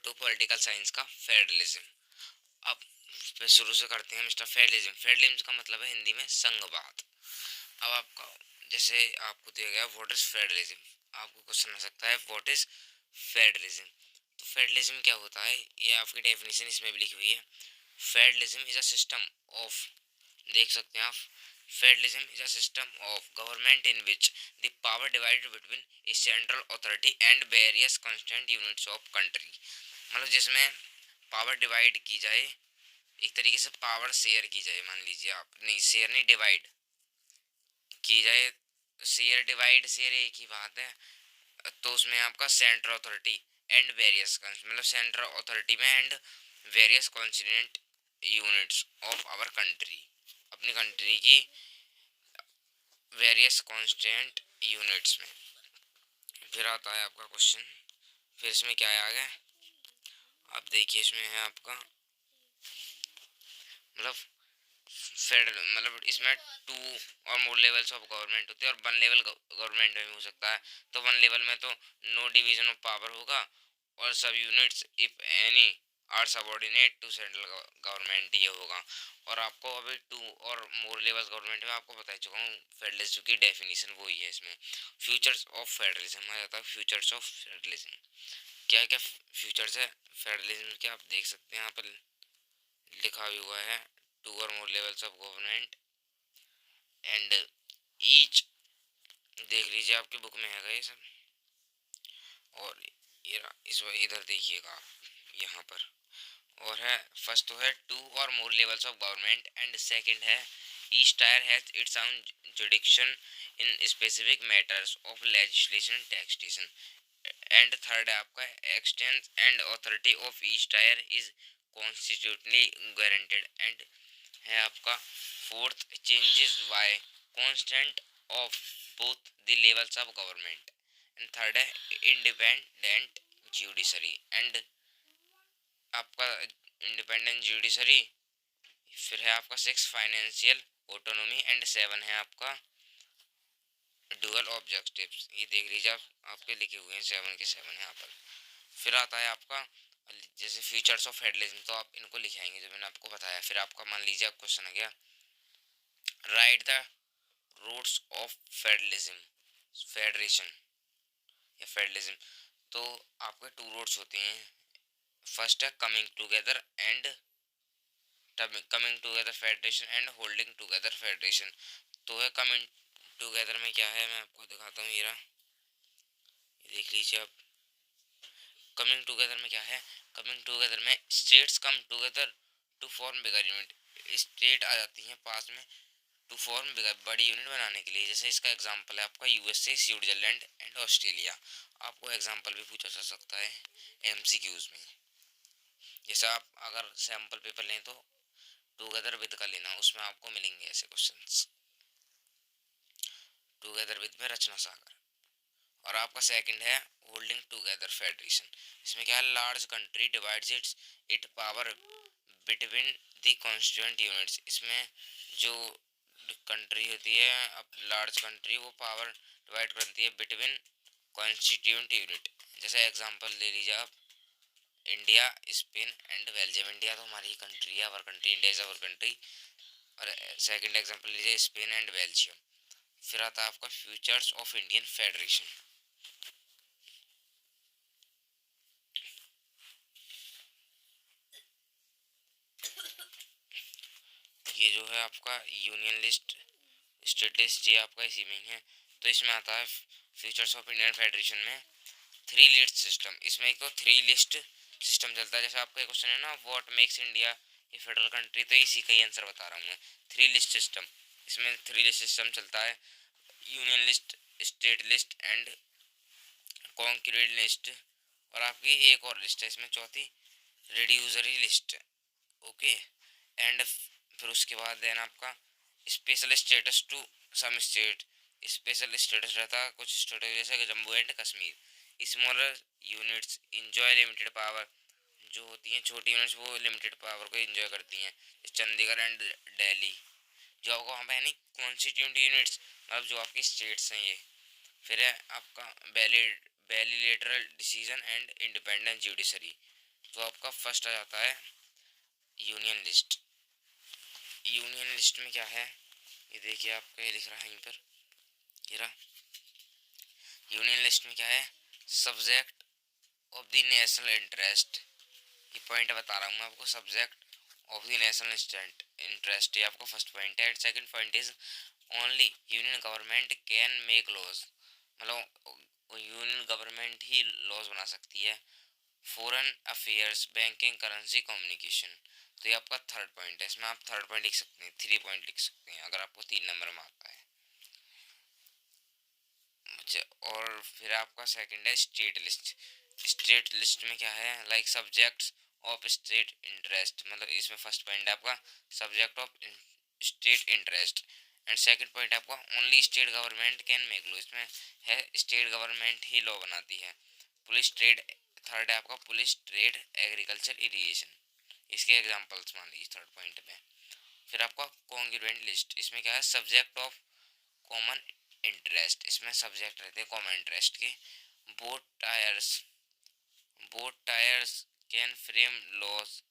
To political science का federalism. अब फिर शुरू से करते हैं मिस्टर फेडरलिज्म। फेडरलिज्म का मतलब है हिंदी में संघवाद। अब आपका जैसे आपको दिया गया व्हाट इज फेडरलिज्म, आपको क्वेश्चन आ सकता है व्हाट इज फेडरलिज्म। तो फेडरलिज्म क्या होता है, ये आपकी डेफिनेशन इसमें भी लिखी हुई है। Federalism is a system of, देख सकते हैं आप, federalism is a system of government in which the power divided between A central authority and various constituent units of country. मतलब जिसमें पावर डिवाइड की जाए, एक तरीके से पावर शेयर की जाए, मान लीजिए आप, नहीं शेयर नहीं, डिवाइड की जाए। शेयर डिवाइड शेयर एक ही बात है। तो उसमें आपका सेंट्रल अथॉरिटी एंड वेरियस, मतलब सेंट्रल अथॉरिटी में and various constituent units of our country, अपनी कंट्री की वेरियस कॉन्स्टिट्यूएंट यूनिट्स में। फिर आता है आपका क्वेश्चन, फिर इसमें क्या है आगे, आप देखिए इसमें है आपका मतलब फेडरल, मतलब इसमें to or more levels of government होते हैं और वन लेवल गवर्नमेंट में हो सकता है। तो वन लेवल में तो नो डिवीजन ऑफ पावर होगा और सब units if any are subordinate to central government ये होगा। और आपको अभी to or more levels government में आपको बता चुका हूँ फेडरलिज्म की डेफिनेशन वही है। इसमें फ्यूचर्स ऑफ फेडरलिज्म आ जाता है। फ्यूचर्स ऑफ फेडरलिज्म क्या क्या फ्यूचर्स है फेडरलिज्म के, आप देख सकते हैं यहाँ पर लिखा भी हुआ है। Two or more levels of government and each, देख लीजिए आपकी बुक में है ये सब। और ये इस इधर देखिएगा आप यहाँ पर, और है फर्स्ट तो है two or more levels of government and second है each tier has its own jurisdiction in specific matters of legislation taxation. And third है आपका extent and authority of each tier is constitutionally guaranteed. And है आपका fourth changes by consent of both the levels of government. And third है independent judiciary and आपका independent judiciary. फिर है आपका six financial autonomy and seven है आपका dual objectives. ये देख लीजिए आप, आपके लिखे हुए हैं सेवन के सेवन यहाँ पर। फिर आता है आपका जैसे फीचर्स ऑफ फेडरलिज्म, तो आप इनको लिखाएंगे जो मैंने आपको बताया। फिर आपका मान लीजिए आप क्वेश्चन आ गया write the roots of federalism, federation या फेडरलिज्म। तो आपके टू रूट्स होते हैं। फर्स्ट है coming together and coming together federation and holding together federation. तो है कमिंग टुगेदर में क्या है, मैं आपको दिखाता हूँ। ये देख लीजिए आप, कमिंग टुगेदर में क्या है, कमिंग टुगेदर में states come together to form bigger unit. State आ जाती हैं पास में टू फॉर्म बिगर, बड़ी यूनिट बनाने के लिए। जैसे इसका एग्जांपल है आपका यूएसए, स्विट्जरलैंड एंड ऑस्ट्रेलिया। आपको एग्जांपल भी पूछा जा सकता है एमसीक्यूज में। जैसे आप अगर सैम्पल पेपर लें तो टुगेदर विद का लेना, उसमें आपको मिलेंगे ऐसे क्वेश्चंस। टुगेदर विद में रचना सागर। और आपका सेकंड है होल्डिंग टुगेदर फेडरेशन। इसमें क्या है, large country divides it power between the constituent units. इसमें जो कंट्री होती है, अब लार्ज कंट्री, वो पावर डिवाइड करती है बिटवीन कॉन्स्टिट्यूएंट यूनिट। जैसे एग्जांपल ले लीजिए आप, India, Spain and Belgium. India तो हमारी कंट्री है, our country, India is our country. और सेकंड एग्जांपल लीजिए स्पेन एंड बेल्जियम। फिर आता है आपका फ्यूचर्स ऑफ इंडियन फेडरेशन। ये जो है आपका यूनियन लिस्ट, स्टेट लिस्ट, ये आपका इसी में है। तो इसमें आता है फ्यूचर्स ऑफ इंडियन फेडरेशन में थ्री लिस्ट सिस्टम। इसमें एक तो थ्री लिस्ट सिस्टम चलता है। जैसे आपका क्वेश्चन है ना what makes India A federal country, तो इसी का ही आंसर बता रहा हूँ मैं, थ्री लिस्ट सिस्टम। इसमें थ्री लिस्ट सिस्टम चलता है, union list, state list and concrete list. और आपकी एक और लिस्ट है इसमें चौथी, रिड्यूसरी लिस्ट। ओके, एंड फिर उसके बाद देन आपका special status to some state. Special status रहता है कुछ स्टेट जैसे Jammu and Kashmir. Smaller units enjoy limited power, जो होती हैं छोटी यूनिट्स वो लिमिटेड पावर को एंजॉय करती हैं। चंडीगढ़ एंड दिल्ली, जो आपको वहाँ पे है नहीं कॉन्स्टिट्यूंट यूनिट्स, मतलब जो आपकी स्टेट्स हैं ये। फिर है आपका वैलिलेटरल डिसीजन एंड इंडिपेंडेंट जुडिशरी। तो आपका फर्स्ट आ जाता है यूनियन लिस्ट। यूनियन लिस्ट में क्या है, ये देखिए आपका ये लिख रहा है यहीं पर, ये रहा। यूनियन लिस्ट में क्या है, subject of the national interest, ये पॉइंट बता रहा हूँ मैं आपको, subject of the national interest, ये आपको फर्स्ट पॉइंट है। And second point is only union government can make laws, मतलब यूनियन गवर्नमेंट ही लॉज बना सकती है। Foreign affairs, banking, currency, communication, तो ये आपका थर्ड पॉइंट है। इसमें आप थर्ड पॉइंट लिख सकते हैं, 3 पॉइंट लिख सकते हैं अगर आपको 3 नंबर में आता है। और फिर आपका सेकंड है स्टेट लिस्ट। स्टेट लिस्ट में क्या है, like subjects of state interest, मतलब इसमें फर्स्ट पॉइंट है आपका subject of state interest. And second point आपका only state government can make law, इसमें है स्टेट गवर्नमेंट ही लॉ बनाती है। पुलिस ट्रेड, थर्ड है आपका पुलिस ट्रेड एग्रीकल्चर इरिगेशन, इसके एग्जांपल्स मान लीजिए थर्ड पॉइंट में। फिर आपका कॉन्ग्रुएंट लिस्ट, इसमें क्या है सब्जेक्ट ऑफ कॉमन इंटरेस्ट, इसमें सब्जेक्ट रहते हैं कॉमन इंटरेस्ट के। Both tyres, both tiers can frame laws,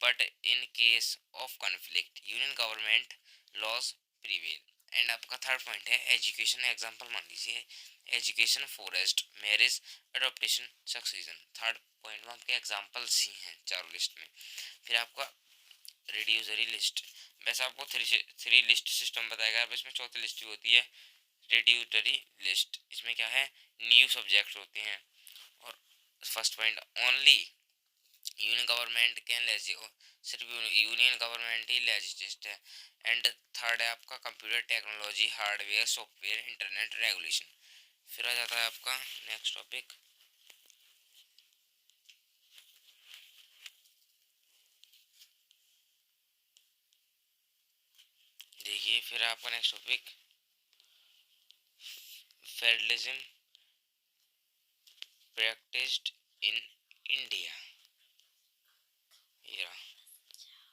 but in case of conflict union government laws prevail। And आपका थर्ड पॉइंट है एजुकेशन एग्जांपल, मान लीजिए education, forest, marriage, adaptation, succession. Third point में आपके examples ही हैं चारों list में। फिर आपका रिड्यूसरी लिस्ट, वैसे आपको थ्री लिस्ट सिस्टम बताएगा, अब इसमें चौथी लिस्ट भी होती है रिड्यूसरी लिस्ट। इसमें क्या है न्यू सब्जेक्ट होते हैं। और first point only union government can legislate, सिर्फ यूनियन गवर्नमेंट ही लेजिस्लेट है। एंड थर्ड है आपका computer technology, hardware, software, internet regulation. फिर आ जाता है आपका नेक्स्ट टॉपिक, देखिए फिर आपका next topic federalism practised in India.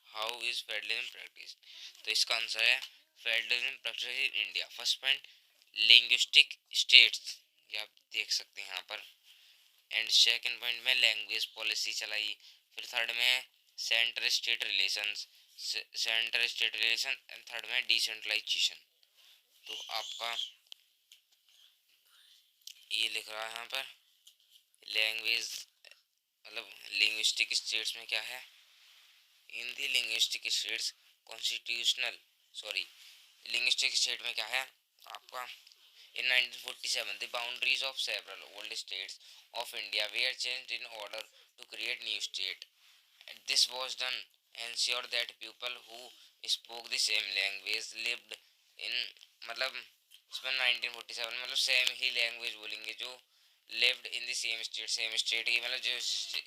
How is federalism practice, तो इसका आंसर है federalism practice in India. First point linguistic states, ये आप देख सकते हैं यहाँ पर। एंड सेकंड पॉइंट में लैंग्वेज पॉलिसी चलाई। फिर थर्ड में centre state relations, and third में डिसेंट्रलाइजेशन। तो आपका ये लिख रहा है यहाँ पर लैंग्वेज, मतलब लिंग्विस्टिक स्टेट्स में क्या है, in the linguistic states constitutional, sorry linguistic state में क्या है आपका in 1947 the boundaries of several old states of India were changed in order to create new state. This was done ensure that people who spoke the same language lived in, मतलब इसमें 1947 मतलब same ही language बोलेंगे जो lived in the same state की, मतलब जो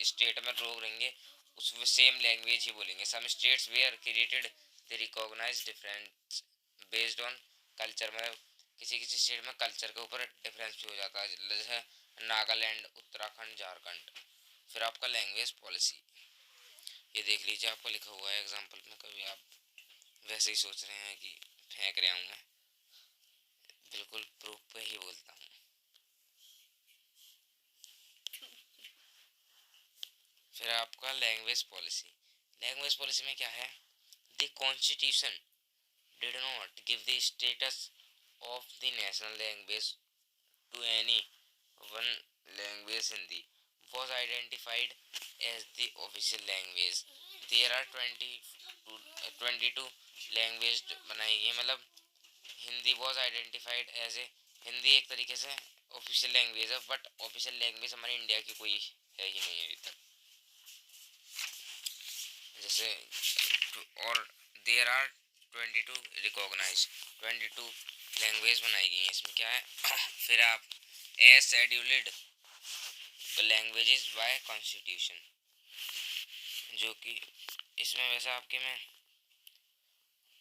state में लोग रहेंगे उस सेम लैंग्वेज ही बोलेंगे। Some states were created the recognise difference based on culture, मतलब किसी किसी स्टेट में कल्चर के ऊपर डिफरेंस भी हो जाता है, जैसे नागालैंड, उत्तराखंड, झारखंड। फिर आपका लैंग्वेज पॉलिसी, ये देख लीजिए आपको लिखा हुआ है एग्जाम्पल में, कभी आप वैसे ही सोच रहे हैं कि फेंक रहा हूँ मैं, बिल्कुल प्रूफ पे ही बोलता हूँ। फिर आपका लैंग्वेज पॉलिसी में क्या है, the constitution did not give the status of the national language to any one language. Hindi was identified as the official language. There are 22 language बनाई गई, मतलब Hindi was identified as a, Hindi एक तरीके से ऑफिशियल लैंग्वेज है, बट ऑफिशियल लैंग्वेज हमारे India की कोई है ही नहीं अभी तक। जैसे और देयर आर 22 रिकॉग्नाइज, 22 लैंग्वेज बनाई गई हैं, इसमें क्या है फिर आप as scheduled languages by constitution, जो कि इसमें वैसे आपके में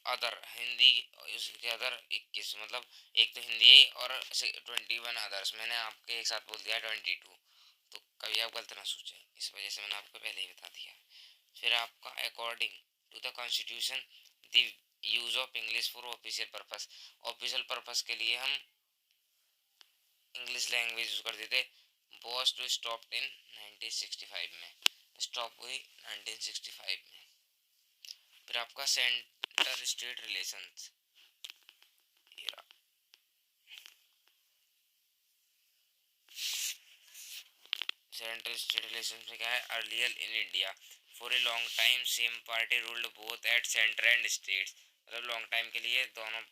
अदर हिंदी, उसके अदर 21, मतलब एक तो हिंदी है और 21 अदर्स, मैंने आपके एक साथ बोल दिया 22, तो कभी आप गलत ना सोचें, इस वजह से मैंने आपको पहले ही बता दिया। फिर आपका according to the constitution the use of English for official purpose, official purpose के लिए हम इंग्लिश लैंग्वेज यूज करते थे, वॉज टू स्टॉप इन 1965 में, स्टॉप हुई 1965 में। फिर आपका centre state relations era. Central state relations में क्या है, earlier in India for a long time same party ruled both at centre and states. मतलब लॉन्ग टाइम के लिए दोनों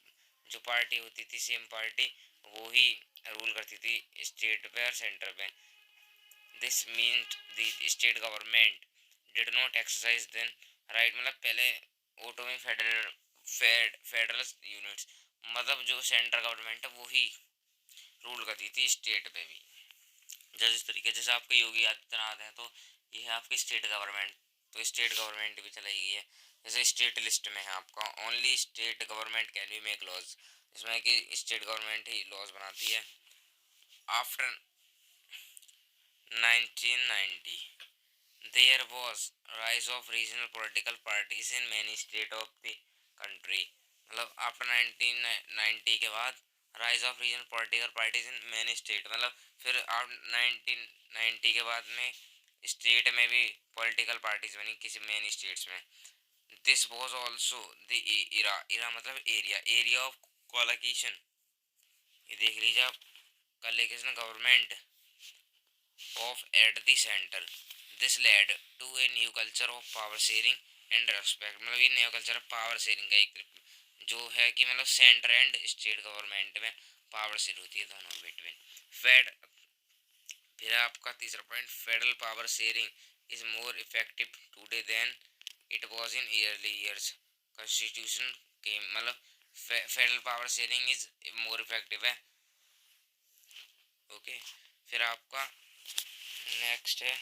जो पार्टी होती थी, सेम पार्टी, वो ही रूल करती थी स्टेट पे और सेंटर पे। This means the state government did not exercise then right. मतलब पहले ऑटो में फेडरल यूनिट्स, मतलब जो सेंट्रल गवर्नमेंट है वो ही रूल करती थी स्टेट पे भी। जैसे इस तरीके जैसे आपके योगी आदित्यनाथ हैं, तो ये है आपकी स्टेट गवर्नमेंट, तो स्टेट गवर्नमेंट भी चलाई गई है। जैसे स्टेट लिस्ट में है आपका only state government can be make laws, इसमें कि स्टेट गवर्नमेंट ही लॉज बनाती है। After 1990 there was rise of regional political parties in many state of the country। मतलब आफ्टर 1990 के बाद rise of regional political parties in many state, मतलब फिर आप 1990 के बाद में स्टेट में भी पॉलिटिकल पार्टीज बनी किसी मैनी स्टेट्स में। This was also the era मतलब एरिया ऑफ कोलोकेशन। ये देख लीजिए आप, collocation government of at the center। This led to a new culture of power sharing and respect। मतलब ये नया कल्चर पावर शेयरिंग का एक जो है कि मतलब सेंटर एंड स्टेट गवर्नमेंट में पावर शेयर होती है दोनों बिटवीन। फेड फिर आपका तीसरा point, federal power sharing is more effective today than it was in early years. Constitution के मतलब federal power sharing is more effective है। ओके फिर आपका नेक्स्ट है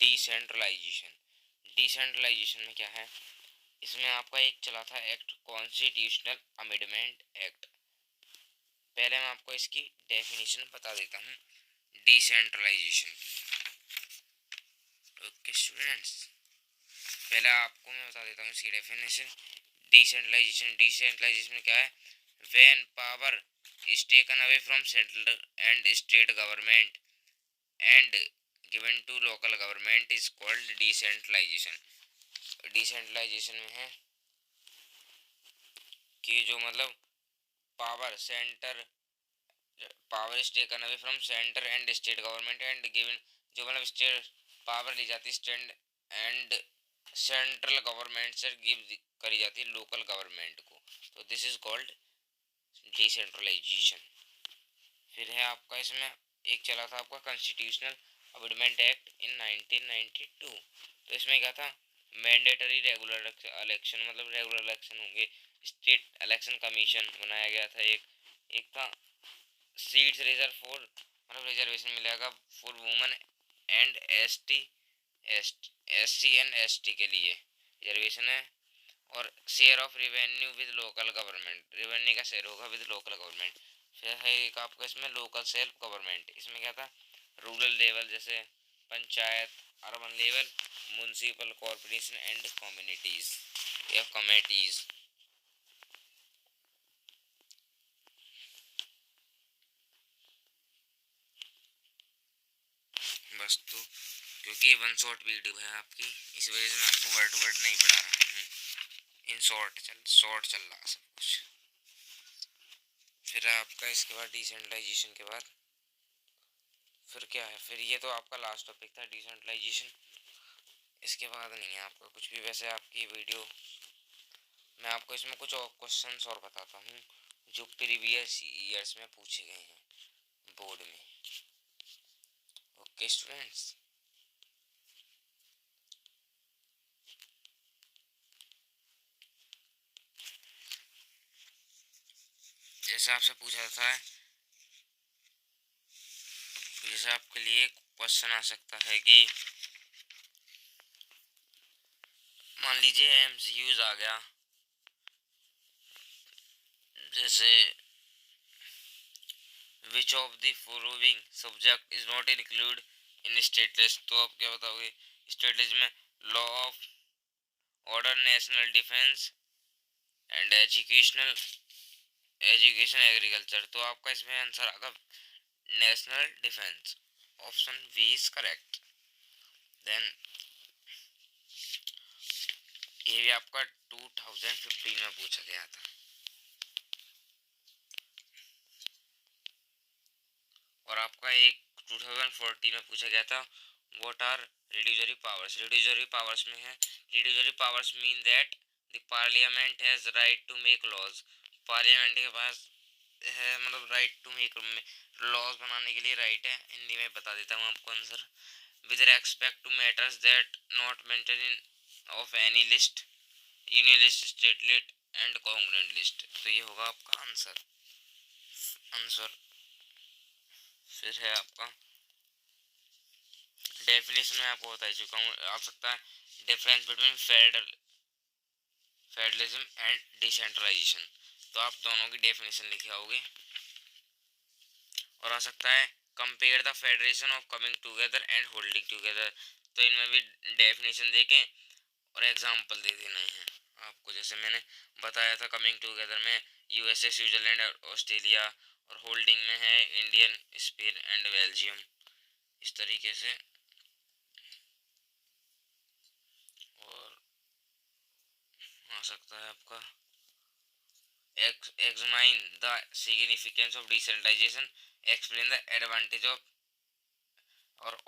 डिसेंट्रलाइजेशन। डिसेंट्रलाइजेशन में क्या है, इसमें आपका एक चला था एक्ट कॉन्स्टिट्यूशनल अमेंडमेंट एक्ट। पहले मैं आपको इसकी डेफिनेशन बता देता हूँ डिसेंट्रलाइजेशन की। ओके स्टूडेंट्स, पहले आपको मैं बता देता हूँ इसकी डेफिनेशन। डिसेंट्रलाइजेशन में क्या है, when power is taken away from central and state government and given to local government is called decentralisation. Decentralisation में है कि जो मतलब power is taken away from centre and state government and given, जो मतलब स्टेट पावर ली जाती है स्टेट एंड सेंट्रल गवर्नमेंट से गिव करी जाती है लोकल गवर्नमेंट को, तो दिस इज कॉल्ड डिसेंट्रलाइजेशन। फिर है आपका इसमें एक चला था आपका कॉन्स्टिट्यूशनल अमेंडमेंट एक्ट इन 1992। तो इसमें क्या था, मैंडेटरी रेगुलर इलेक्शन, मतलब रेगुलर इलेक्शन होंगे। स्टेट इलेक्शन कमीशन बनाया गया था एक था सीट्स रिजर्व फॉर, मतलब रिजर्वेशन मिलेगा for women and SC and ST के लिए रिजर्वेशन है। और share of revenue with local government, revenue का शेयर होगा विद लोकल गवर्नमेंट। फिर है एक आपका इसमें लोकल सेल्फ गवर्नमेंट, इसमें क्या था, रूरल लेवल जैसे panchayat, urban level municipal corporation and communities या कमेटीज। बस तो क्योंकि ये वन शॉट वीडियो है आपकी, इस वजह से मैं आपको वर्ड वर्ड नहीं पढ़ा रहा हूँ, इन शॉर्ट चल रहा सब कुछ। फिर आपका इसके बाद डिसेंट्रलाइजेशन के बाद फिर क्या है, फिर ये तो आपका लास्ट टॉपिक था डिसेंट्रलाइजेशन। इसके बाद नहीं है आपका कुछ भी। वैसे आपकी वीडियो मैं आपको इसमें कुछ और क्वेश्चंस और बताता हूँ जो प्रीवियस ईयर्स में पूछे गए हैं बोर्ड में। ओके स्टूडेंट्स, जैसे आपसे पूछा था, जैसे आपके लिए क्वेश्चन आ सकता है कि मान लीजिए एमसीक्यूज आ गया, जैसे which of the following subject is not include in state list, तो आप क्या बताओगे। स्टेट लिस्ट में law of order, national defence, and education agriculture. तो आपका इसमें आंसर आएगा national defence, option B is correct. Then ये भी आपका 2015 में पूछा गया था। और आपका एक 2014 में पूछा गया था, what are residuary powers. Residuary powers में है, residuary powers mean that the parliament has right to make laws. Parliament के पास है मतलब राइट टू मेक लॉज बनाने के लिए राइट है। हिंदी में बता देता हूँ आपको answer, with respect to matters that not mention in of any list, union list, state list and concurrent list. तो ये होगा आपका आंसर। फिर है आपका डेफिनेशन में आपको बता चुका हूँ, आ सकता है difference between federalism and decentralisation. तो आप दोनों की डेफिनेशन लिखे आओगे। और आ सकता है compare the federation of coming together and holding together. तो इनमें भी डेफिनेशन देखें और एग्जांपल दे देना है आपको। जैसे मैंने बताया था कमिंग टुगेदर में यूएसए, स्विट्जरलैंड और ऑस्ट्रेलिया, और होल्डिंग में है इंडियन, स्पेन एंड बेल्जियम। इस तरीके से। और आ सकता है आपका examine the significance of decentralization, explain the advantage of,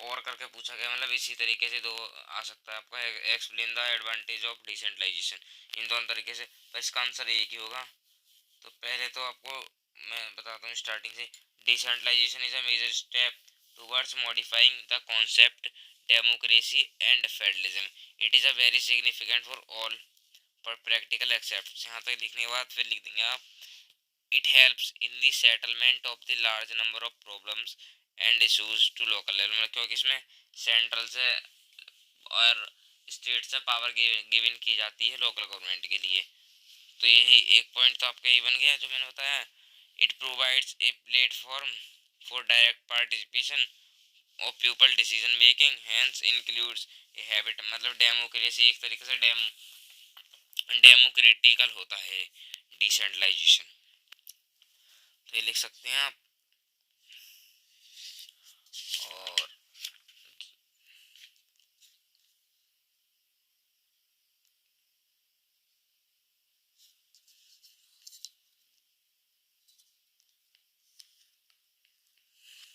और करके पूछा गया मतलब इसी तरीके से दो आ सकता है आपका, explain the advantage of decentralization. इन दोनों तरीके से, तो इसका आंसर एक ही होगा। तो पहले तो आपको मैं बताता हूँ स्टार्टिंग से, decentralisation is a major step towards modifying the concept democracy and federalism. It is a very significant for all पर प्रैक्टिकल एक्सेप्ट। यहाँ तक लिखने के बाद फिर लिख देंगे आप, it helps in the settlement of the large number of problems and issues to local level। मतलब क्योंकि इसमें सेंट्रल से और स्टेट से पावर गिवन की जाती है लोकल गवर्नमेंट के लिए। तो यही एक पॉइंट तो आपका ये बन गया जो मैंने बताया। It provides a platform for direct participation of people decision making, hence includes a habit. मतलब डेमोक्रेसी एक तरीके से डेमोक्रेटिकल होता है डिसेंट्रलाइजेशन। तो ये लिख सकते हैं आप। और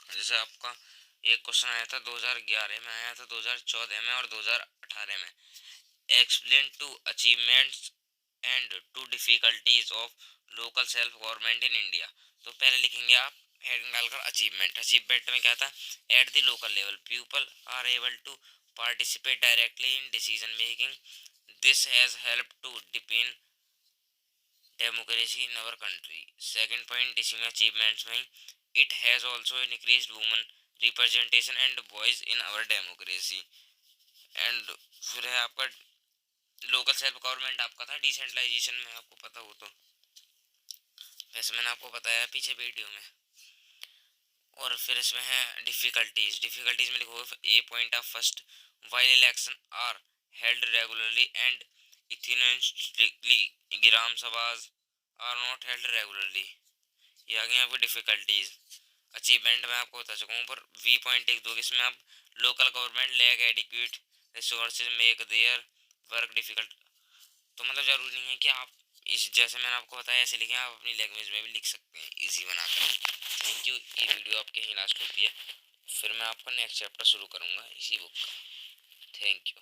जैसे आपका एक क्वेश्चन आया था 2011 में, आया था 2014 में और 2018 में, explain two achievements and two difficulties of local self government in India. तो पहले लिखेंगे आप हेडिंग डालकर अचीवमेंट। अचीवमेंट में क्या था, at the local level people are able to participate directly in decision making, this has help to depend democracy in our country. Second point इसी में अचीवमेंट्स में, it has also increased women representation and voice in our democracy. And फिर है आपका local self government आपका था decentralisation में, आपको पता हो तो, वैसे मैंने आपको बताया पीछे वीडियो में। और फिर इसमें है डिफिकल्टीज। डिफिकल्टीज में लिखो a point of first, while election are held regularly and enthusiastically, gram sabhas are not held regularly. ये आ गई आपको डिफिकल्टीज। अचीवमेंट में आपको बता चुका हूँ। पर वी पॉइंट एक दो, इसमें आप local government lack adequate resources make their work difficult. तो मतलब जरूरी नहीं है कि आप इस जैसे मैंने आपको बताया ऐसे लिखें, आप अपनी लैंग्वेज में भी लिख सकते हैं इजी बनाकर। Thank you. ये वीडियो आपके यहीं लास्ट होती है, फिर मैं आपका नेक्स्ट चैप्टर शुरू करूँगा इसी बुक का। Thank you.